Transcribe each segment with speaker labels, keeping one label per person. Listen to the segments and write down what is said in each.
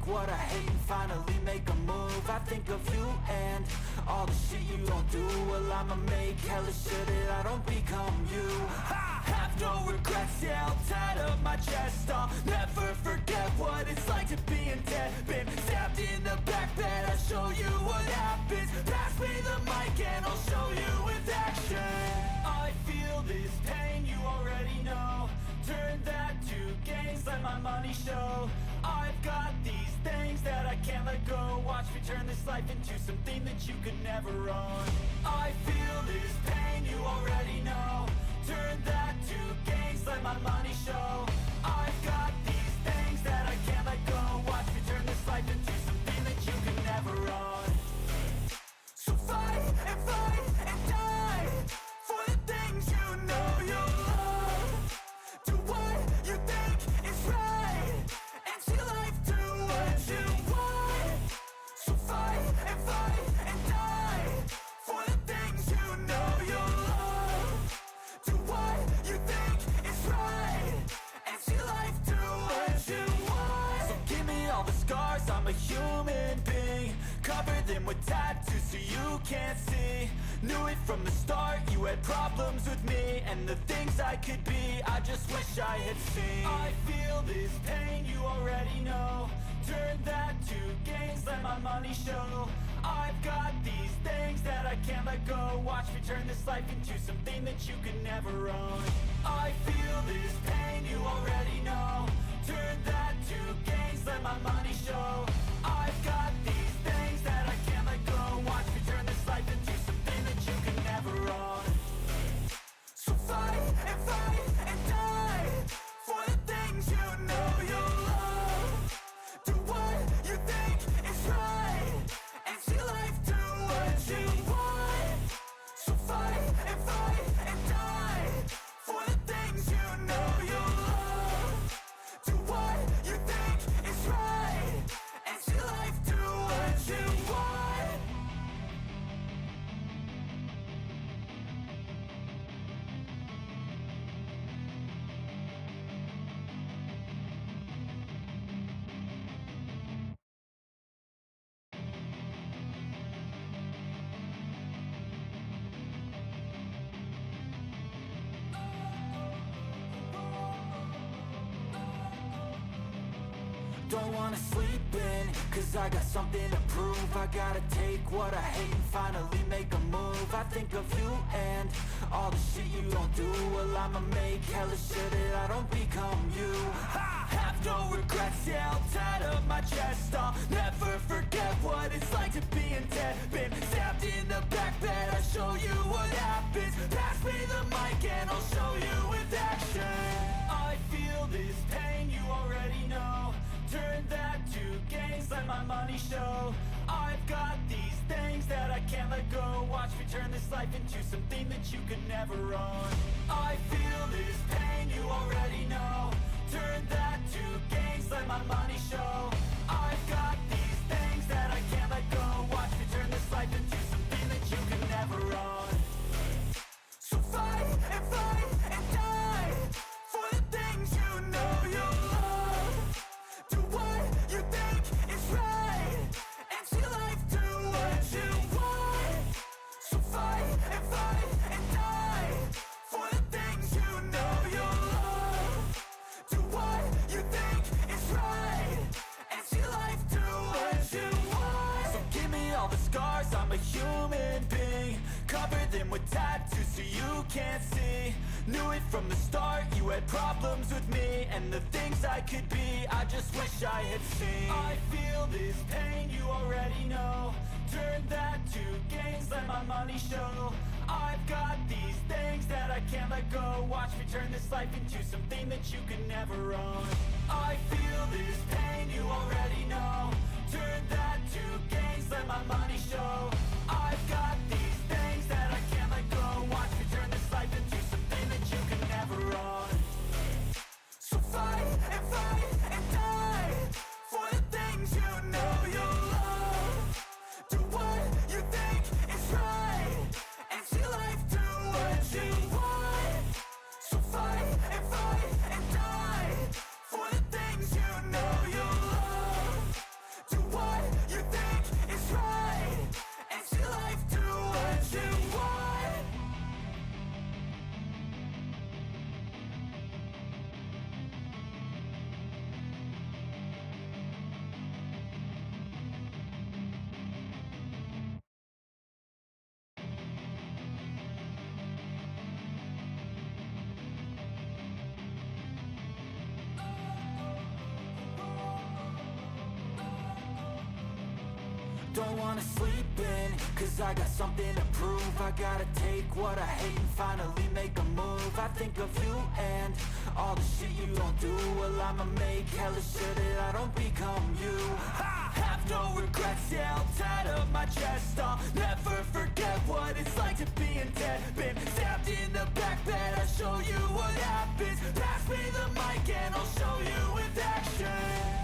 Speaker 1: what I hate and finally make a move. I think of you and all the shit you don't do. Well, I'ma make hella sure that I don't become you. I have no regrets, yeah, I'll tie up my chest. I'll never forget what it's like to be in debt. Been stabbed in the back bed, I'll show you what happens. Pass me the mic and I'll show you with action. I feel this pain, you already know. Turn that to gains, let my money show. I've got these things that I can't let go. Watch me turn this life into something that you could never own. I feel this pain, you already know. Turn that to gains, let my money show. I've got these things that I can't let go. Watch me turn this life into something that you could never own. So fight and die for the things you know you love. Do what you think is right and see life do what you want. So fight and die for the things you know you love. Do what you think is right and see life do what you want. So give me all the scars, I'm a human being. Cover them with tattoos so you can't see. Knew it from the start, you had problems with me and the things I could be, I just wish I had seen. I feel this pain, you already know. Turn that to gains, let my money show. I've got these things that I can't let go. Watch me turn this life into something that you could never own. I feel this pain, you already know. Turn that to gains, let my money show. I've got these things that I can't let go. Watch me turn this life into something that you could never own. So fight and die for the things you know you love. Do what you think is right and see life do what you want. So fight and die for the things you know you love. Do what you think is right and see life do what you want. Don't wanna sleep in, cause I got something to prove. I gotta take what I hate and finally make a move. I think of you and all the shit you don't do. Well, I'ma make hella sure that I don't become you. I have no regrets, yeah, I'll tie up my chest. I'll never forget what it's like to be in debt. Been stabbed in the back bed, I'll show you what happens. Pass me the mic and I'll show you with action. I feel this pain, you already know. Turn that to gains, let my money show. I've got these things that I can't let go. Watch me turn this life into something that you could never own. I feel this pain, you already know. Turn that to gains, let my money show. I've got these things that I can't let go. Watch me turn this life into something that you could never own. So fight and die for the things you know you love. Do what you think is right and see life do what you want. So fight and die for the things you know you love. Do what you think is right and see life do what you want. So give me all the scars, I'm a human being. Cover them with tattoos so you can't see. Knew it from the start, you had problems with me and the things I could be, I just wish I had seen. I feel this pain, you already know. Turn that to gains, let my money show. I've got these things that I can't let go. Watch me turn this life into something that you could never own. I feel this pain, you already know. Turn that to gains, let my money show. I've got these things that I can't let go. Watch me turn this life into something that you could never own. So fight and die for the things you know you love. Do what you think is right and see life do what you want. So fight and die for the things you know you love. Don't wanna sleep in, cause I got something to prove. I gotta take what I hate and finally make a move. I think of you and all the shit you don't do. Well, I'ma make hella sure that I don't become you. I have no regrets, yeah, I'll tie up my chest. I'll never forget what it's like to be in debt. Been stabbed in the back bed, I'll show you what happens. Pass me the mic and I'll show you with action.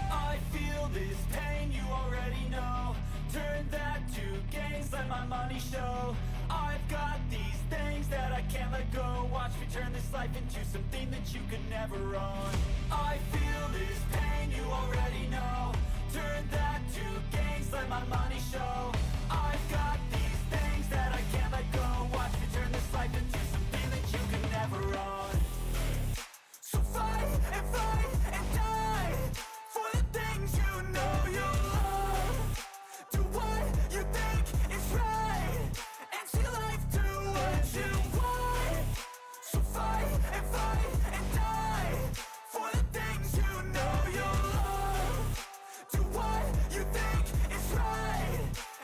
Speaker 1: I feel this pain, you already know. Turn that to gains, let my money show. I've got these things that I can't let go. Watch me turn this life into something that you could never own. I feel this pain, you already know. Turn that to gains, let my money show. I've got these things that I can't let go. Watch me turn this life into something that you could never own. So fight and die for the things you know you love. Do what you think is right and see life do what you want. So fight and die for the things you know you love. Do what you think is right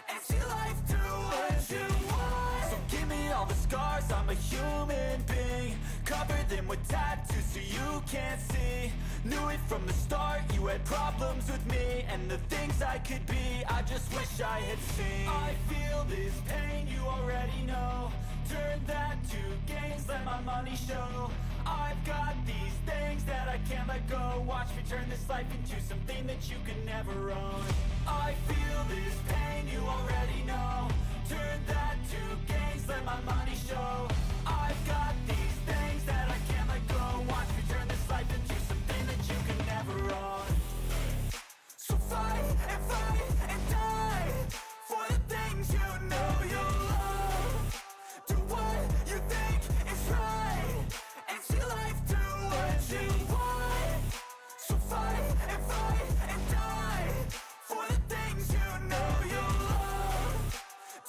Speaker 1: and see life do what you want. So give me all the scars, I'm a human being. Cover them with tattoos so you can't see. Knew it from the start, you had problems with me and the things I could be, I just wish I had seen. I feel this pain, you already know. Turn that to gains, let my money show. I've got these things that I can't let go. Watch me turn this life into something that you could never own. I feel this pain, you already know. Turn that to gains, let my money show. I've got these things that I can't let go. Watch me turn this life into something that you can never own. So fight and die for the things you know you love. Do what you think is right and see life do what you want. So fight and die for the things you know you love.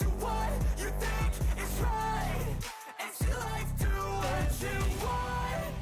Speaker 1: Do what you think is right and see life do what you want.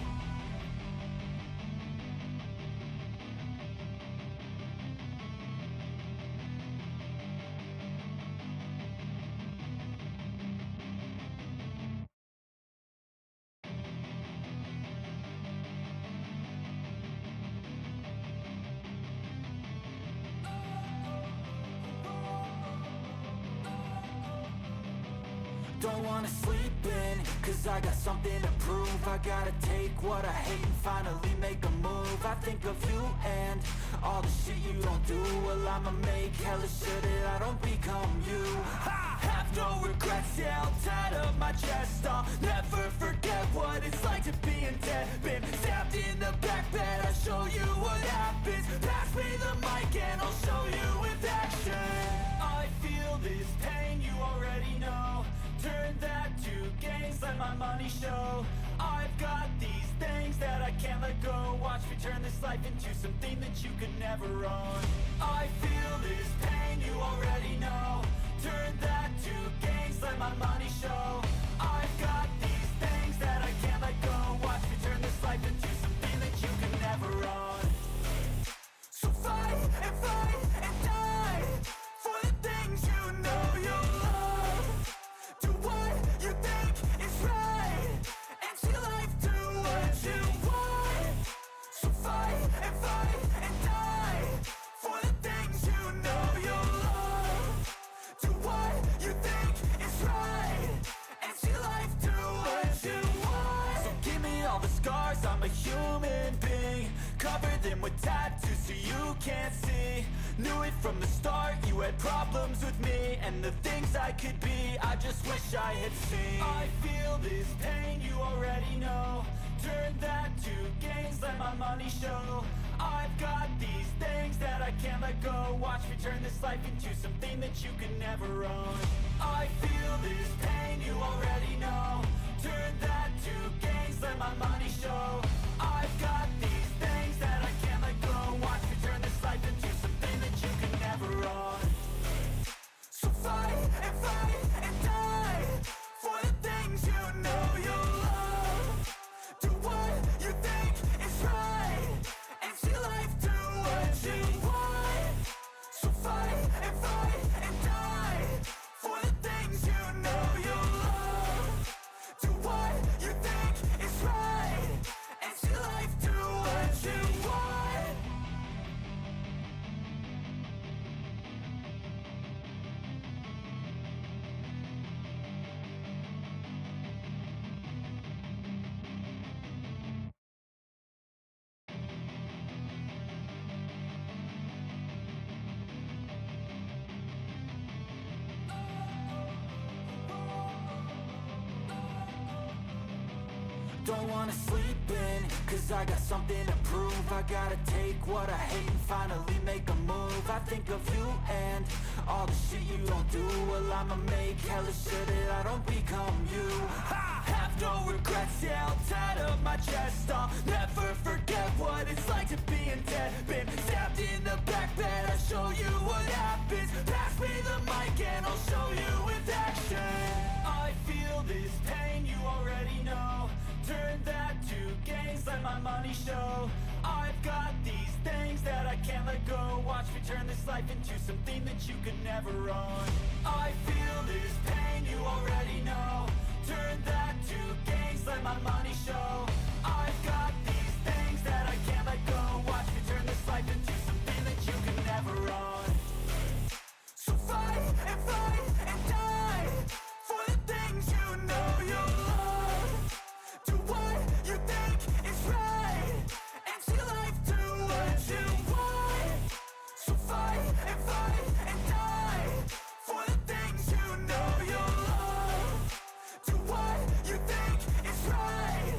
Speaker 1: Don't wanna sleep in, cause I got something to prove. I gotta take what I hate and finally make a move. I think of you and all the shit you don't do. Well, I'ma make hella sure that I don't become you. I have no regrets, yeah, I'll tie up my chest. I'll never forget what it's like to be in debt. Been stabbed in the back bed, I'll show you what happens. Pass me the mic and I'll show you with action. I feel this pain, you already know. Turn that to gains, let my money show. I've got these things that I can't let go. Watch me turn this life into something that you could never own. I feel this pain, you already know. Turn that to gains, let my money show. I've got these things that I can't let go. Watch me turn this life into something that you can never own. So fight and die for the things you know you love. Do what you think is right and see life do what you want. So fight and die for the things you know you love. Do what you think is right and see life do what you want. So give me all the scars, I'm a human being. Cover them with tattoos so you can't see. Knew it from the start, you had problems with me and the things I could be, I just wish I had seen. I feel this pain, you already know. Turn that to gains, let my money show. I've got these things that I can't let go. Watch me turn this life into something that you can never own. I feel this pain, you already know. Turn that to gains, let my money show. I've got these things that I can't let go. Watch me turn this life into something that you can never own. So fight and die for the things you know you love. Do what you think is right and see life do what you want. So fight and die Don't wanna sleep in, cause I got something to prove. I gotta take what I hate and finally make a move. I think of you and all the shit you don't do. Well, I'ma make hella sure that I don't become you. I have no regrets, yeah, I'll tie up my chest. I'll never forget what it's like to be in debt. Been stabbed in the back bed, I'll show you what happens. Pass me the mic and I'll show you with action. I feel this pain, you already know. Turn that to gains, let my money show. I've got these things that I can't let go. Watch me turn this life into something that you could never own. I feel this pain, you already know. Turn that to gains, let my money show. I've got these things that I can't let go. Watch me turn this life into something that you could never own. So fight and die for the things you know you love. Do what you think is right, and see life do what you want. So fight and die for the things you know you love. Do what you think is right,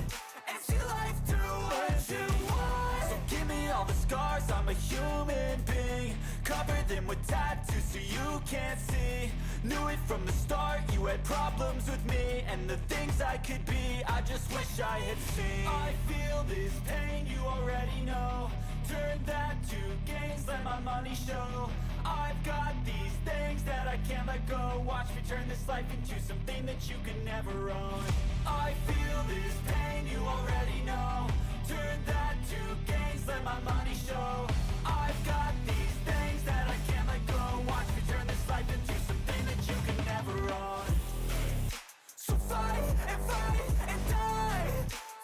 Speaker 1: and see life do what you want. So give me all the scars, I'm a human being. Cover them with tattoos so you can't see. Knew it from the start, you had problems with me and the things I could be, I just wish I had seen. I feel this pain, you already know. Turn that to gains, let my money show. I've got these things that I can't let go. Watch me turn this life into something that you can never own. I feel this pain, you already know. Turn that to gains, let my money show. I've got these things that I can't let go. Watch me turn this life into something that you can never own. So fight and die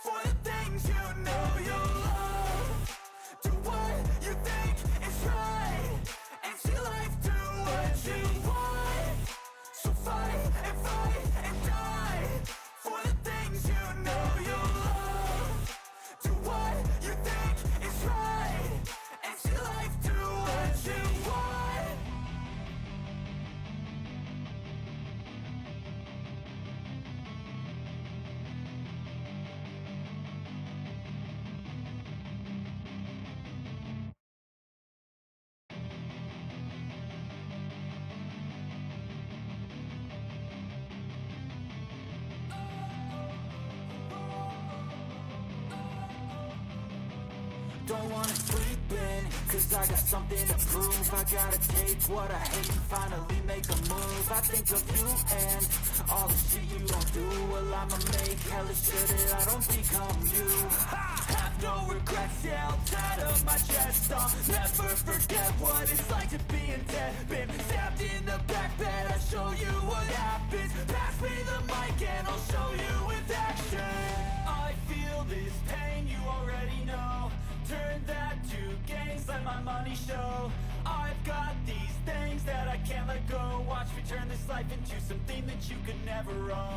Speaker 1: for the things you know you love. Do what you think is right, and see life do what you want. So fight and die for the things you know you love. Do what you think is right, and see life do what you want. Don't wanna sleep in, cause I got something to prove. I gotta take what I hate and finally make a move. I think of you and all the shit you don't do. Well, I'ma make hella sure that I don't become you. I have no regrets, yeah, I'll tie up my chest. I'll never forget what it's like to be in debt. Been stabbed in the back bed, I'll show you what happens. Pass me the mic and I'll show you with action. I feel this pain, you already know. Turn that to gains, let my money show. I've got these things that I can't let go. Watch me turn this life into something that you could never own.